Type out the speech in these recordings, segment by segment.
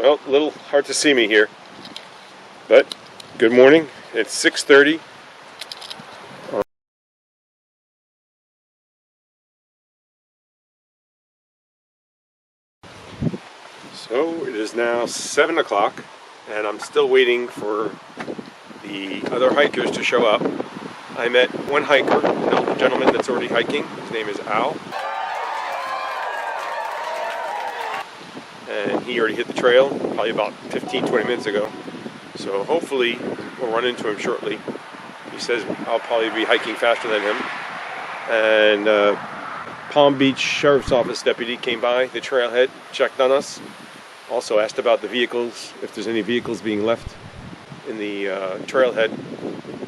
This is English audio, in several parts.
Well, a little hard to see me here, but good morning. It's 6:30. So it is now 7 o'clock, and I'm still waiting for the other hikers to show up. I met one hiker, an older gentleman that's already hiking. His name is Al. And he already hit the trail probably about 15-20 minutes ago. So hopefully we'll run into him shortly. He says I'll probably be hiking faster than him. And Palm Beach Sheriff's Office deputy came by the trailhead, checked on us. Also asked about the vehicles, if there's any vehicles being left in the trailhead.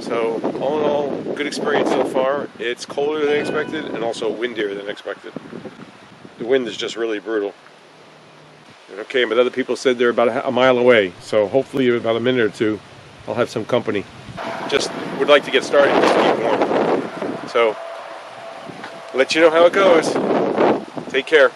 So all in all, good experience so far. It's colder than expected and also windier than expected. The wind is just really brutal. Okay, but other people said they're about a mile away, so hopefully in about a minute or two I'll have some company. Just would like to get started just to keep warm. So, let you know how it goes. Take care.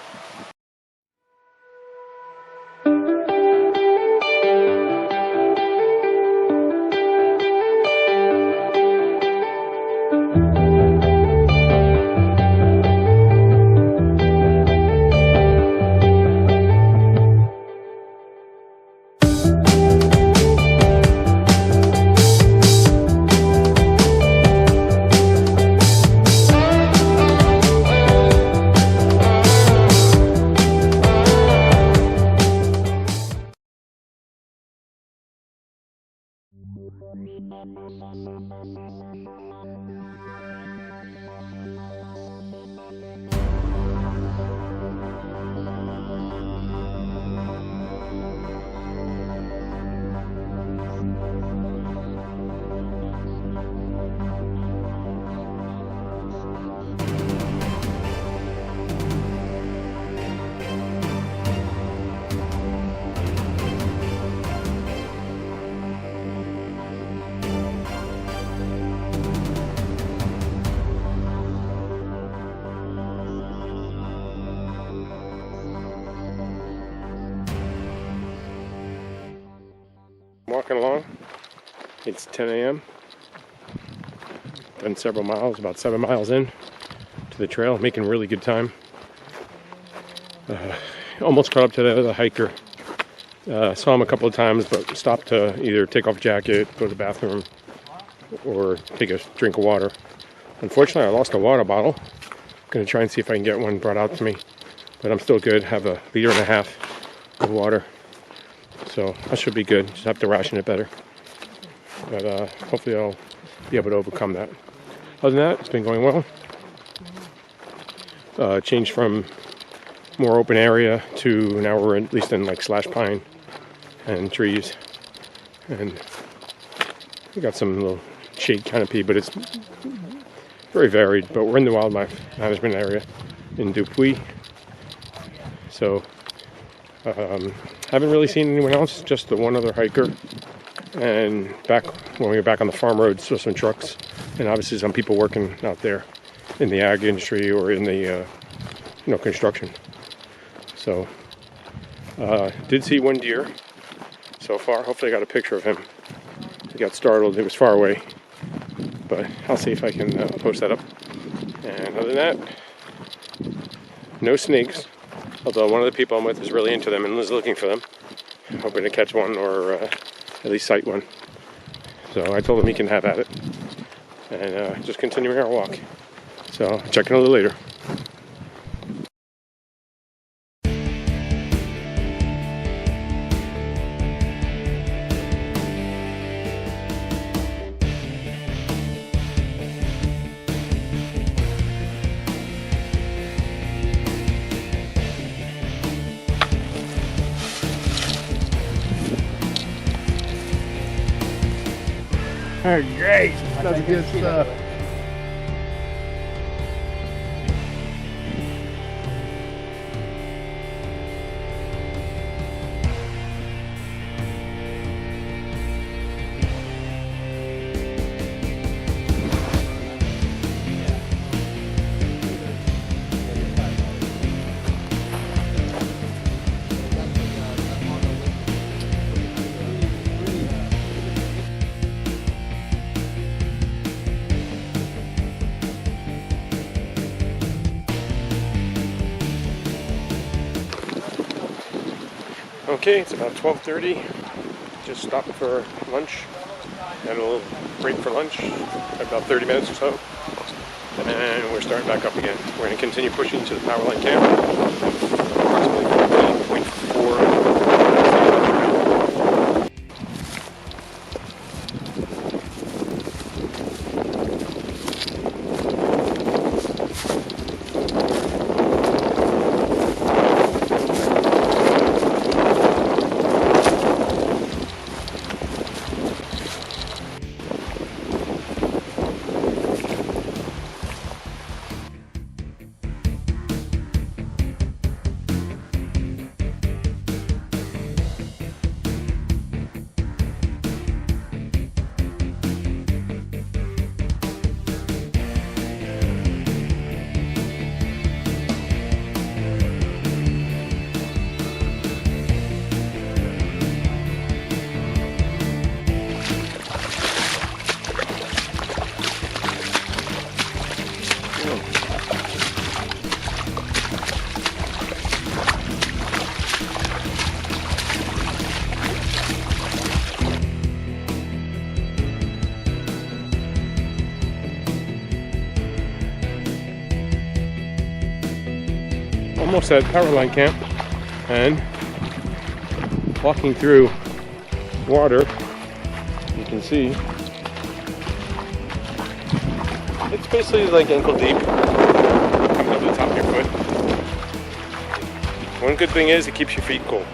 Walking along, it's 10 a.m. Done several miles, about 7 miles in to the trail, making really good time. Almost caught up to the other hiker. Saw him a couple of times, but stopped to either take off a jacket, go to the bathroom, or take a drink of water. Unfortunately, I lost a water bottle. I'm going to try and see if I can get one brought out to me, but I'm still good. Have a liter and a half of water. So that should be good. Just have to ration it better. But hopefully I'll be able to overcome that. Other than that, it's been going well. Changed from more open area to now we're at least in like slash pine and trees. And we got some little shade canopy, but it's very varied. But we're in the wildlife management area in Dupuis. So haven't really seen anyone else, just the one other hiker. And back when we were back on the farm roads, saw some trucks and obviously some people working out there in the ag industry or in the construction. So did see one deer so far. Hopefully I got a picture of him. He got startled. It was far away, but I'll see if I can post that up. And other than that, no snakes. Although one of the people I'm with is really into them and is looking for them. Hoping to catch one or at least sight one. So I told him he can have at it. And just continuing our walk. So I'll check in a little later. Oh, great. That's good stuff. Okay, it's about 12:30. Just stopped for lunch. Had a little break for lunch, about 30 minutes or so. And we're starting back up again. We're going to continue pushing to the POWERLINE camp. Approximately 14.4. Almost at POWERLINE camp, and walking through water, you can see it's basically like ankle deep, coming up to the top of your foot. One good thing is it keeps your feet cool.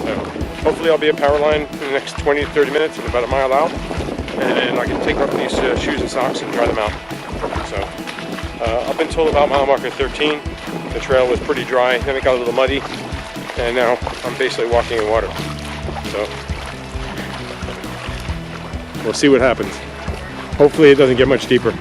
So hopefully I'll be at POWERLINE in the next 20 to 30 minutes. I'm about a mile out, and I can take off these shoes and socks and try them out. So up until about mile marker 13, the trail was pretty dry, then it got a little muddy, and now I'm basically walking in water. So we'll see what happens. Hopefully it doesn't get much deeper.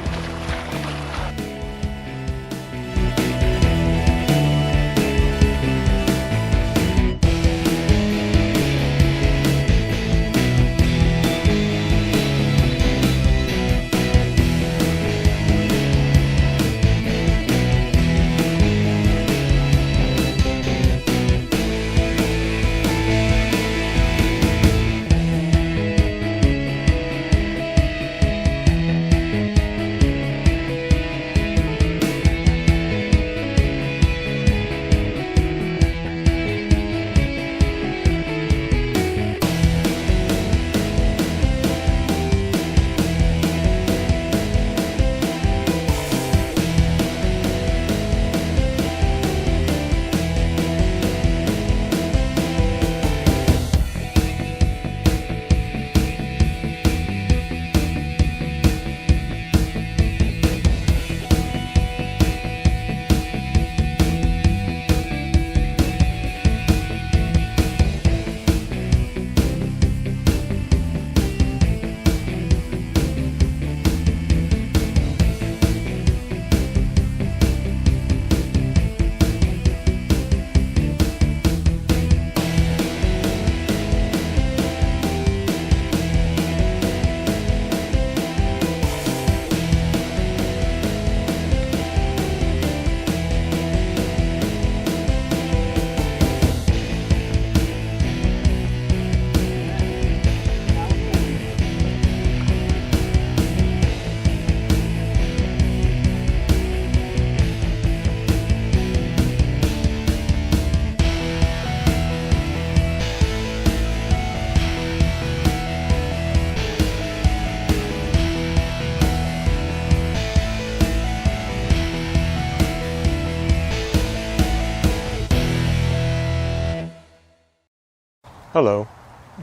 Hello,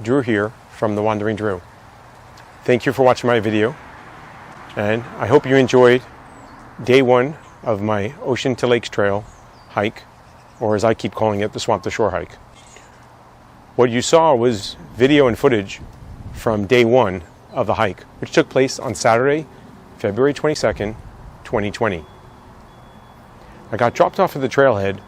Drew here from The Wandering Drew. Thank you for watching my video, and I hope you enjoyed day one of my Ocean to Lakes Trail hike, or as I keep calling it, the Swamp to Shore hike. What you saw was video and footage from day one of the hike, which took place on Saturday, February 22nd, 2020. I got dropped off at the trailhead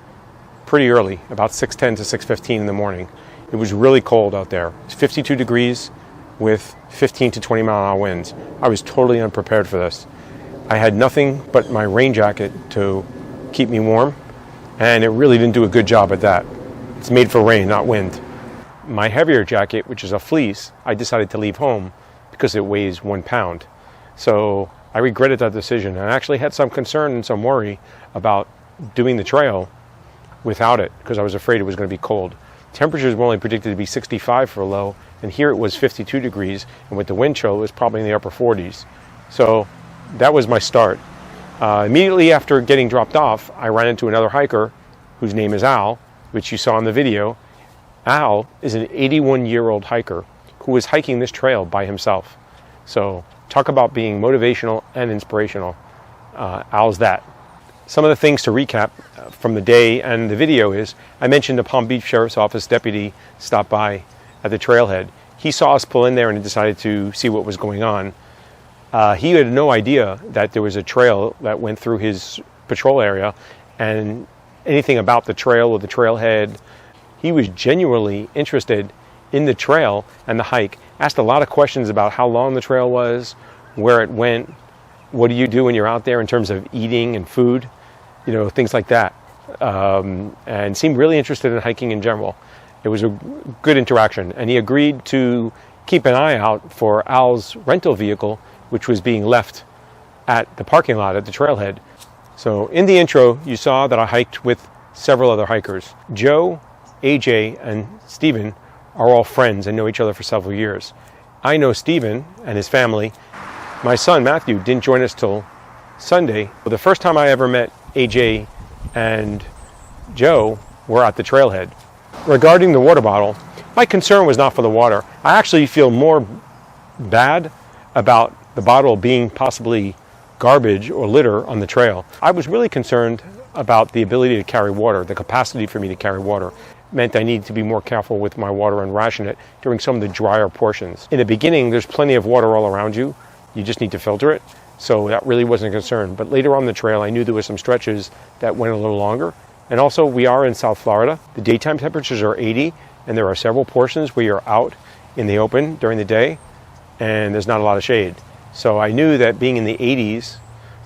pretty early, about 6:10 to 6:15 in the morning. It was really cold out there. It's 52 degrees with 15 to 20 mile an hour winds. I was totally unprepared for this. I had nothing but my rain jacket to keep me warm, and it really didn't do a good job at that. It's made for rain, not wind. My heavier jacket, which is a fleece, I decided to leave home because it weighs 1 pound. So I regretted that decision, and I actually had some concern and some worry about doing the trail without it because I was afraid it was going to be cold. Temperatures were only predicted to be 65 for a low, and here it was 52 degrees, and with the wind chill, it was probably in the upper 40s. So that was my start. Immediately after getting dropped off, I ran into another hiker whose name is Al, which you saw in the video. Al is an 81-year-old hiker who was hiking this trail by himself. So talk about being motivational and inspirational. Al's that. Some of the things to recap from the day and the video is, I mentioned the Palm Beach Sheriff's Office deputy stopped by at the trailhead. He saw us pull in there and decided to see what was going on. He had no idea that there was a trail that went through his patrol area and anything about the trail or the trailhead. He was genuinely interested in the trail and the hike, asked a lot of questions about how long the trail was, where it went, what do you do when you're out there in terms of eating and food, things like that. And seemed really interested in hiking in general. It was a good interaction, and he agreed to keep an eye out for Al's rental vehicle, which was being left at the parking lot at the trailhead. So in the intro, you saw that I hiked with several other hikers. Joe, AJ, and Steven are all friends and know each other for several years. I know Steven and his family. My son, Matthew, didn't join us till Sunday. The first time I ever met AJ and Joe were at the trailhead. Regarding the water bottle, my concern was not for the water. I actually feel more bad about the bottle being possibly garbage or litter on the trail. I was really concerned about the ability to carry water, the capacity for me to carry water. It meant I needed to be more careful with my water and ration it during some of the drier portions. In the beginning, there's plenty of water all around you. You just need to filter it. So that really wasn't a concern. But later on the trail, I knew there were some stretches that went a little longer. And also, we are in South Florida. The daytime temperatures are 80, and there are several portions where you're out in the open during the day, and there's not a lot of shade. So I knew that being in the 80s,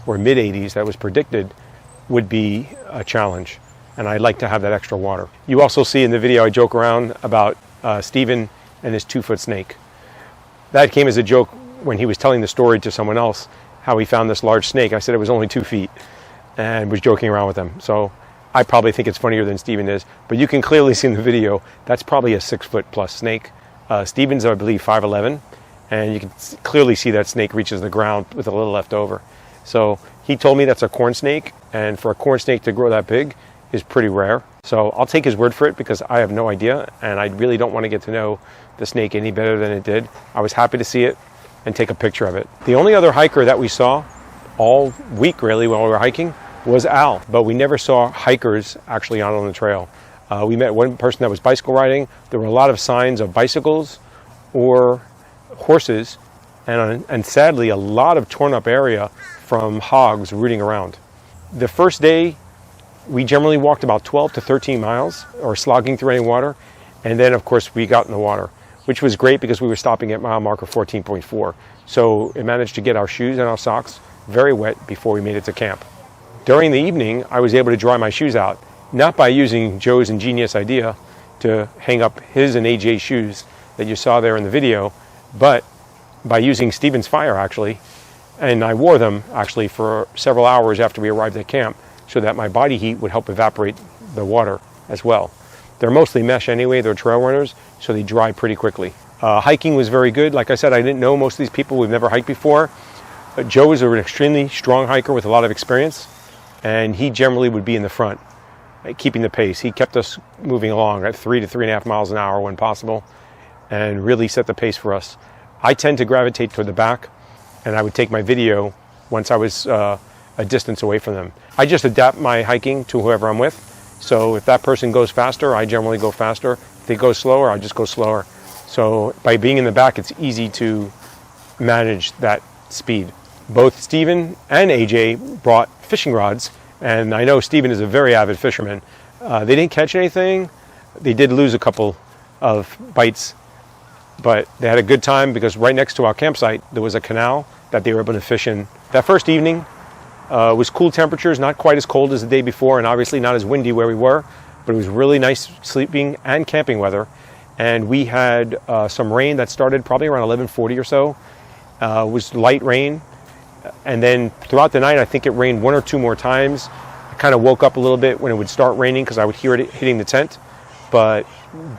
or mid-80s, that was predicted, would be a challenge. And I'd like to have that extra water. You also see in the video, I joke around about Steven and his 2-foot snake. That came as a joke when he was telling the story to someone else, how he found this large snake. I said it was only 2 feet, and was joking around with him. So I probably think it's funnier than Steven is, but you can clearly see in the video, that's probably a 6-foot+ snake. Steven's, I believe, 5'11", and you can clearly see that snake reaches the ground with a little left over. So he told me that's a corn snake, and for a corn snake to grow that big is pretty rare. So I'll take his word for it because I have no idea, and I really don't want to get to know the snake any better than it did. I was happy to see it and take a picture of it. The only other hiker that we saw all week, really, while we were hiking, was Al, but we never saw hikers actually out on the trail. We met one person that was bicycle riding. There were a lot of signs of bicycles or horses, and sadly, a lot of torn up area from hogs rooting around. The first day, we generally walked about 12 to 13 miles, or slogging through any water, and then, of course, we got in the water, which was great because we were stopping at mile marker 14.4. So it managed to get our shoes and our socks very wet before we made it to camp. During the evening, I was able to dry my shoes out, not by using Joe's ingenious idea to hang up his and AJ's shoes that you saw there in the video, but by using Steven's fire, actually. And I wore them, actually, for several hours after we arrived at camp so that my body heat would help evaporate the water as well. They're mostly mesh anyway, they're trail runners, so they dry pretty quickly. Hiking was very good. Like I said, I didn't know most of these people. We've never hiked before. Joe is an extremely strong hiker with a lot of experience, and he generally would be in the front, keeping the pace. He kept us moving along at 3 to 3.5 miles an hour when possible, and really set the pace for us. I tend to gravitate toward the back, and I would take my video once I was a distance away from them. I just adapt my hiking to whoever I'm with. So if that person goes faster, I generally go faster. If they go slower, I just go slower. So by being in the back, it's easy to manage that speed. Both Steven and AJ brought fishing rods, and I know Steven is a very avid fisherman. They didn't catch anything. They did lose a couple of bites, but they had a good time because right next to our campsite, there was a canal that they were able to fish in. That first evening was cool temperatures, not quite as cold as the day before, and obviously not as windy where we were, but it was really nice sleeping and camping weather. And we had some rain that started probably around 11:40 or so. It was light rain, and then throughout the night I think it rained one or two more times. I kind of woke up a little bit when it would start raining because I would hear it hitting the tent, but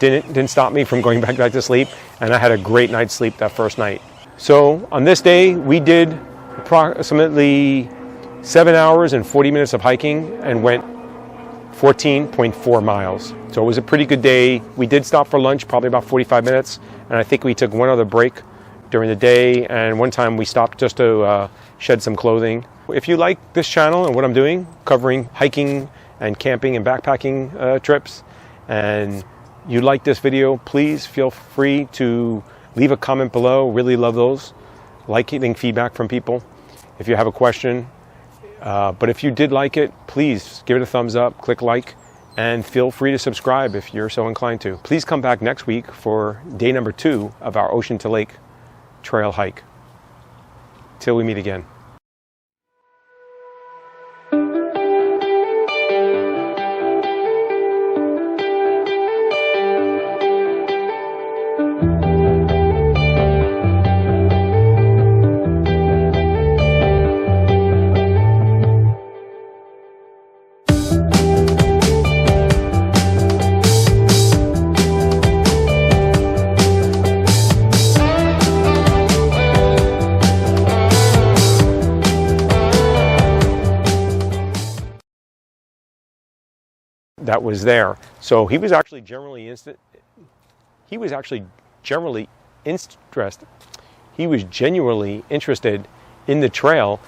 didn't stop me from going back to sleep, and I had a great night's sleep that first night. So on this day we did approximately 7 hours and 40 minutes of hiking and went 14.4 miles. So it was a pretty good day. We did stop for lunch, probably about 45 minutes, and I think we took one other break during the day, and one time we stopped just to shed some clothing. If you like this channel and what I'm doing, covering hiking and camping and backpacking trips, and you like this video, please feel free to leave a comment below. Really love those. Like getting feedback from people if you have a question. But if you did like it, please give it a thumbs up, click like, and feel free to subscribe if you're so inclined to. Please come back next week for day number 2 of our Ocean to Lake trail hike. Till we meet again. That was there. So he was actually generally genuinely interested in the trail